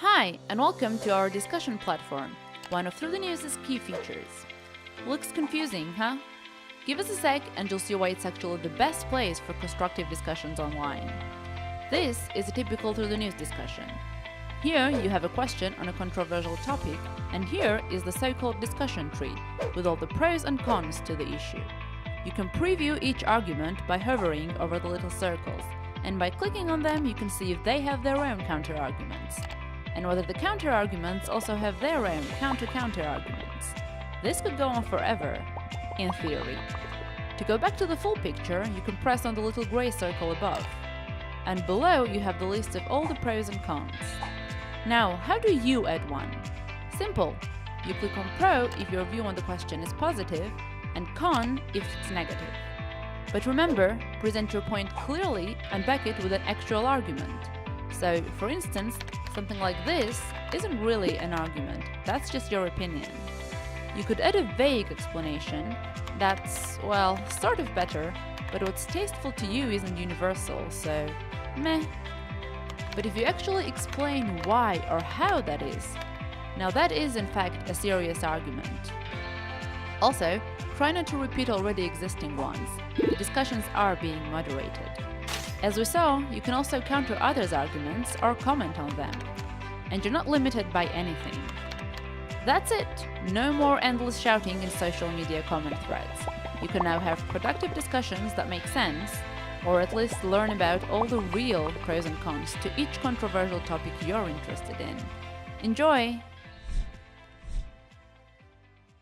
Hi, and welcome to our discussion platform, one of ThroughTheNews' key features. Looks confusing, huh? Give us a sec and you'll see why it's actually the best place for constructive discussions online. This is a typical ThroughTheNews discussion. Here you have a question on a controversial topic, and here is the so-called discussion tree, with all the pros and cons to the issue. You can preview each argument by hovering over the little circles, and by clicking on them you can see if they have their own counter-arguments, and whether the counter-arguments also have their own counter-arguments. This could go on forever, in theory. To go back to the full picture, you can press on the little grey circle above, and below you have the list of all the pros and cons. Now, how do you add one? Simple. You click on pro if your view on the question is positive, and con if it's negative. But remember, present your point clearly and back it with an actual argument. So, for instance, something like this isn't really an argument, that's just your opinion. You could add a vague explanation that's, well, sort of better, but what's tasteful to you isn't universal, so meh. But if you actually explain why or how that is, now that is in fact a serious argument. Also, try not to repeat already existing ones. The discussions are being moderated. As we saw, you can also counter others' arguments or comment on them. And you're not limited by anything. That's it! No more endless shouting in social media comment threads. You can now have productive discussions that make sense, or at least learn about all the real pros and cons to each controversial topic you're interested in. Enjoy!